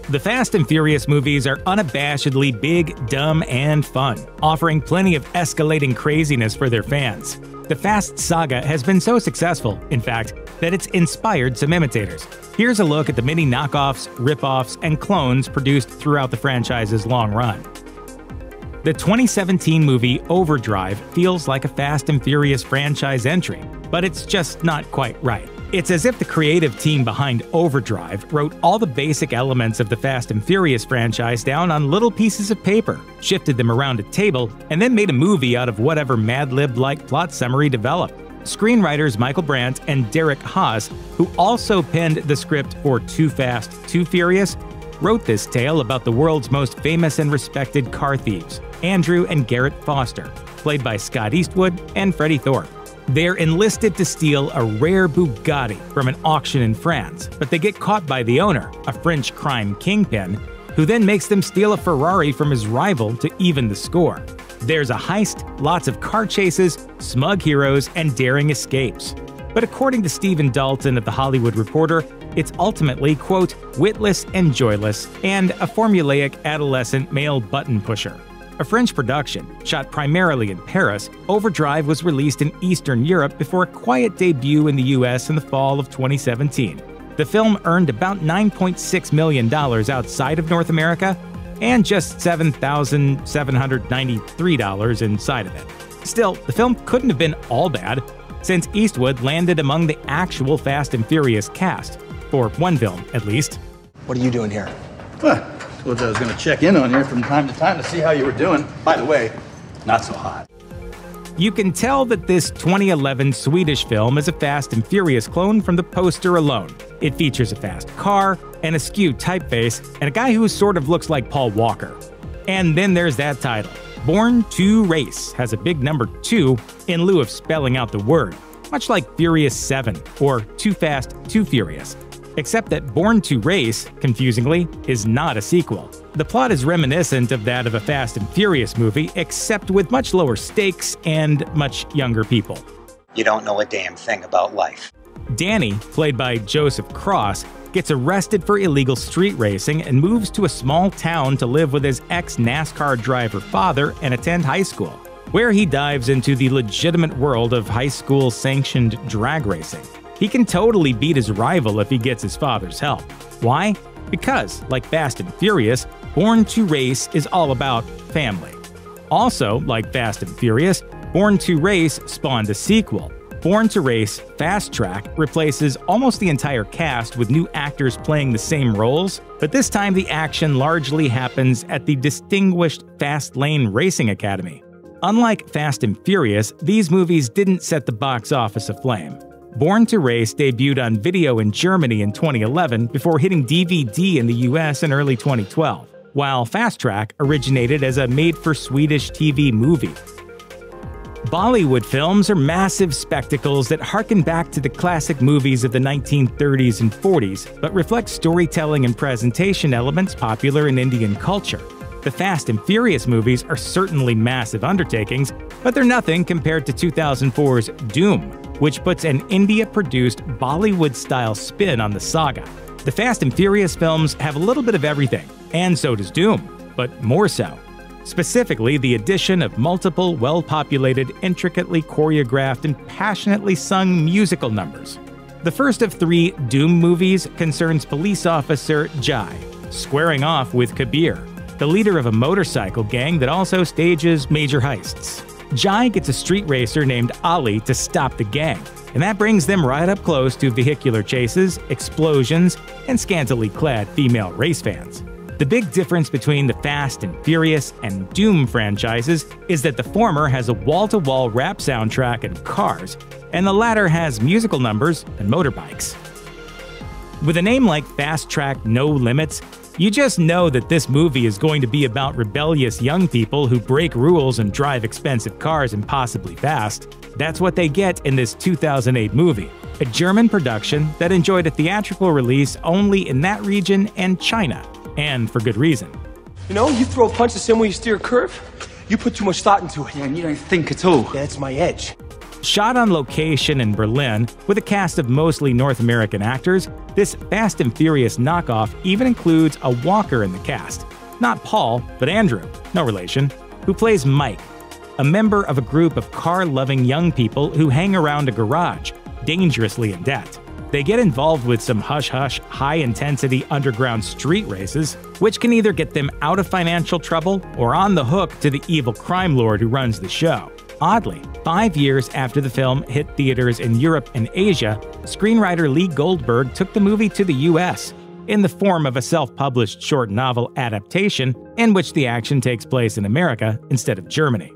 The Fast and Furious movies are unabashedly big, dumb, and fun, offering plenty of escalating craziness for their fans. The Fast saga has been so successful, in fact, that it's inspired some imitators. Here's a look at the many knockoffs, ripoffs, and clones produced throughout the franchise's long run. The 2017 movie Overdrive feels like a Fast and Furious franchise entry, but it's just not quite right. It's as if the creative team behind Overdrive wrote all the basic elements of the Fast and Furious franchise down on little pieces of paper, shifted them around a table, and then made a movie out of whatever Mad Lib-like plot summary developed. Screenwriters Michael Brandt and Derek Haas, who also penned the script for Too Fast, Too Furious, wrote this tale about the world's most famous and respected car thieves, Andrew and Garrett Foster, played by Scott Eastwood and Freddie Thorpe. They're enlisted to steal a rare Bugatti from an auction in France, but they get caught by the owner, a French crime kingpin, who then makes them steal a Ferrari from his rival to even the score. There's a heist, lots of car chases, smug heroes, and daring escapes. But according to Stephen Dalton of The Hollywood Reporter, it's ultimately, quote, witless and joyless, and a formulaic adolescent male button pusher. A French production, shot primarily in Paris, Overdrive was released in Eastern Europe before a quiet debut in the US in the fall of 2017. The film earned about $9.6 million outside of North America, and just $7,793 inside of it. Still, the film couldn't have been all bad, since Eastwood landed among the actual Fast and Furious cast, for one film at least. What are you doing here? Well, told you I was going to check in on you from time to time to see how you were doing. By the way, not so hot. You can tell that this 2011 Swedish film is a Fast and Furious clone from the poster alone. It features a fast car, an askew typeface, and a guy who sort of looks like Paul Walker. And then there's that title. Born to Race has a big number 2 in lieu of spelling out the word, much like Furious 7 or Too Fast, Too Furious. Except that Born to Race, confusingly, is not a sequel. The plot is reminiscent of that of a Fast and Furious movie, except with much lower stakes and much younger people. You don't know a damn thing about life. Danny, played by Joseph Cross, gets arrested for illegal street racing and moves to a small town to live with his ex-NASCAR driver father and attend high school, where he dives into the legitimate world of high school sanctioned drag racing. He can totally beat his rival if he gets his father's help. Why? Because, like Fast and Furious, Born to Race is all about family. Also, like Fast and Furious, Born to Race spawned a sequel. Born to Race Fast Track replaces almost the entire cast with new actors playing the same roles, but this time the action largely happens at the distinguished Fast Lane Racing Academy. Unlike Fast and Furious, these movies didn't set the box office aflame. Born to Race debuted on video in Germany in 2011 before hitting DVD in the US in early 2012, while Fast Track originated as a made-for-Swedish TV movie. Bollywood films are massive spectacles that harken back to the classic movies of the 1930s and 40s, but reflect storytelling and presentation elements popular in Indian culture. The Fast and Furious movies are certainly massive undertakings, but they're nothing compared to 2004's Dhoom, which puts an India-produced Bollywood-style spin on the saga. The Fast and Furious films have a little bit of everything, and so does Dhoom, but more so. Specifically, the addition of multiple, well-populated, intricately choreographed, and passionately sung musical numbers. The first of 3 Dhoom movies concerns police officer Jai, squaring off with Kabir, the leader of a motorcycle gang that also stages major heists. Jai gets a street racer named Ali to stop the gang, and that brings them right up close to vehicular chases, explosions, and scantily clad female race fans. The big difference between the Fast and Furious and Dhoom franchises is that the former has a wall-to-wall rap soundtrack and cars, and the latter has musical numbers and motorbikes. With a name like Fast Track No Limits, you just know that this movie is going to be about rebellious young people who break rules and drive expensive cars impossibly fast. That's what they get in this 2008 movie, a German production that enjoyed a theatrical release only in that region and China, and for good reason. You know, you throw a punch the same way you steer a curve. You put too much thought into it. Yeah, and you don't think at all. That's my edge. Shot on location in Berlin, with a cast of mostly North American actors, this Fast and Furious knockoff even includes a walker in the cast. Not Paul, but Andrew, no relation, who plays Mike, a member of a group of car-loving young people who hang around a garage, dangerously in debt. They get involved with some hush-hush, high-intensity underground street races, which can either get them out of financial trouble or on the hook to the evil crime lord who runs the show. Oddly, 5 years after the film hit theaters in Europe and Asia, screenwriter Lee Goldberg took the movie to the US in the form of a self-published short novel adaptation in which the action takes place in America instead of Germany.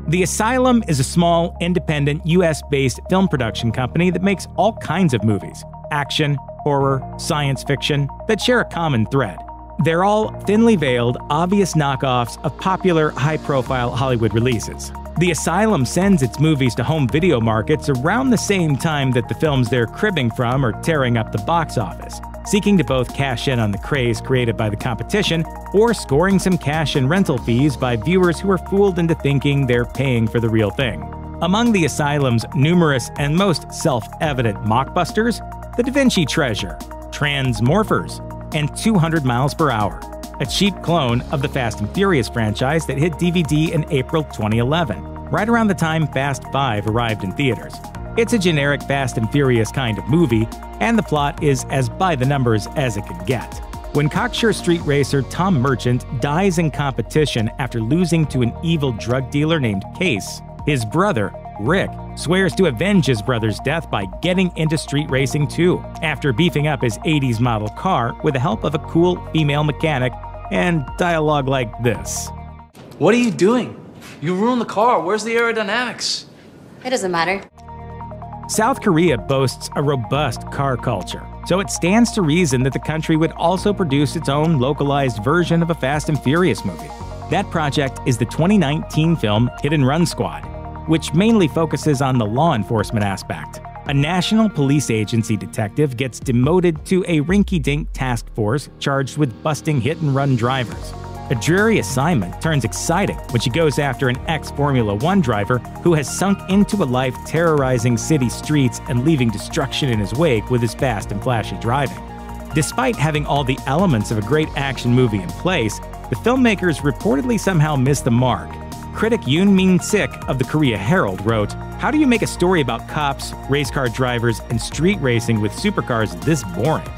The Asylum is a small, independent, US-based film production company that makes all kinds of movies – action, horror, science fiction – that share a common thread. They're all thinly veiled, obvious knockoffs of popular, high-profile Hollywood releases. The Asylum sends its movies to home video markets around the same time that the films they're cribbing from are tearing up the box office, seeking to both cash in on the craze created by the competition or scoring some cash and rental fees by viewers who are fooled into thinking they're paying for the real thing. Among the Asylum's numerous and most self-evident mockbusters, The Da Vinci Treasure, Transmorphers, and 200 Miles Per Hour, a cheap clone of the Fast and Furious franchise that hit DVD in April 2011, right around the time Fast 5 arrived in theaters. It's a generic Fast and Furious kind of movie, and the plot is as by the numbers as it can get. When cocksure street racer Tom Merchant dies in competition after losing to an evil drug dealer named Case, his brother, Rick, swears to avenge his brother's death by getting into street racing too, after beefing up his 80s model car with the help of a cool female mechanic and dialogue like this. What are you doing? You ruined the car. Where's the aerodynamics? It doesn't matter. South Korea boasts a robust car culture, so it stands to reason that the country would also produce its own localized version of a Fast and Furious movie. That project is the 2019 film Hit and Run Squad, which mainly focuses on the law enforcement aspect. A national police agency detective gets demoted to a rinky-dink task force charged with busting hit-and-run drivers. A dreary assignment turns exciting when she goes after an ex-Formula One driver who has sunk into a life terrorizing city streets and leaving destruction in his wake with his fast and flashy driving. Despite having all the elements of a great action movie in place, the filmmakers reportedly somehow missed the mark. Critic Yoon Min-sik of the Korea Herald wrote, "How do you make a story about cops, race car drivers, and street racing with supercars this boring?"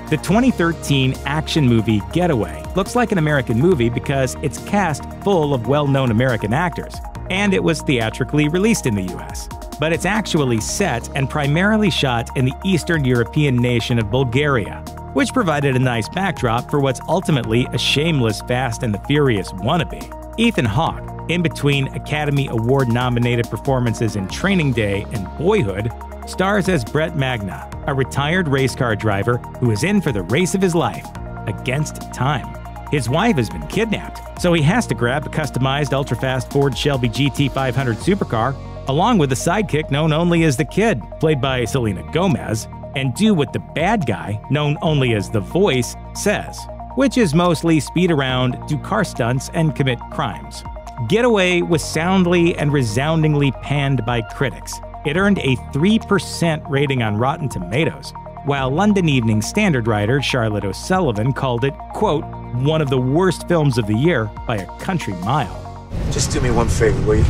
The 2013 action movie Getaway looks like an American movie because it's cast full of well-known American actors, and it was theatrically released in the US. But it's actually set and primarily shot in the Eastern European nation of Bulgaria, which provided a nice backdrop for what's ultimately a shameless Fast and the Furious wannabe. Ethan Hawke, in between Academy Award-nominated performances in Training Day and Boyhood, stars as Brett Magna, a retired race car driver who is in for the race of his life, against time. His wife has been kidnapped, so he has to grab the customized ultra-fast Ford Shelby GT500 supercar, along with a sidekick known only as the Kid, played by Selena Gomez, and do what the bad guy, known only as The Voice, says, which is mostly speed around, do car stunts, and commit crimes. Getaway was soundly and resoundingly panned by critics. It earned a 3% rating on Rotten Tomatoes, while London Evening Standard writer Charlotte O'Sullivan called it, quote, one of the worst films of the year by a country mile. Just do me one favor, will you?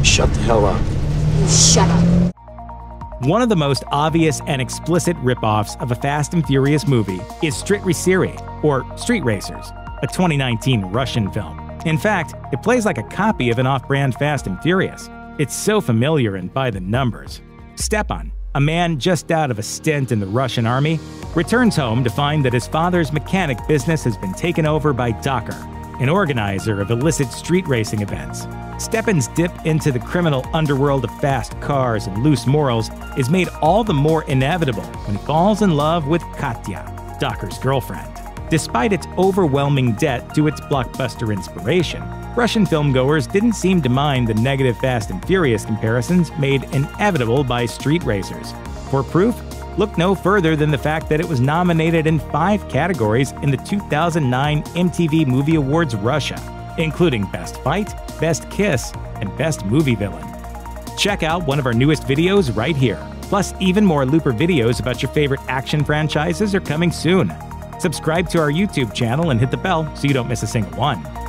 Shut the hell up. Shut up. One of the most obvious and explicit ripoffs of a Fast and Furious movie is Stritreysery, or Street Racers, a 2019 Russian film. In fact, it plays like a copy of an off-brand Fast and Furious. It's so familiar and by the numbers. Stepan, a man just out of a stint in the Russian army, returns home to find that his father's mechanic business has been taken over by Docker, an organizer of illicit street racing events. Stepan's dip into the criminal underworld of fast cars and loose morals is made all the more inevitable when he falls in love with Katya, Docker's girlfriend. Despite its overwhelming debt to its blockbuster inspiration, Russian filmgoers didn't seem to mind the negative Fast and Furious comparisons made inevitable by Street Racers. For proof, look no further than the fact that it was nominated in 5 categories in the 2009 MTV Movie Awards Russia, including Best Fight, Best Kiss, and Best Movie Villain. check out one of our newest videos right here. Plus, even more Looper videos about your favorite action franchises are coming soon. Subscribe to our YouTube channel and hit the bell so you don't miss a single one.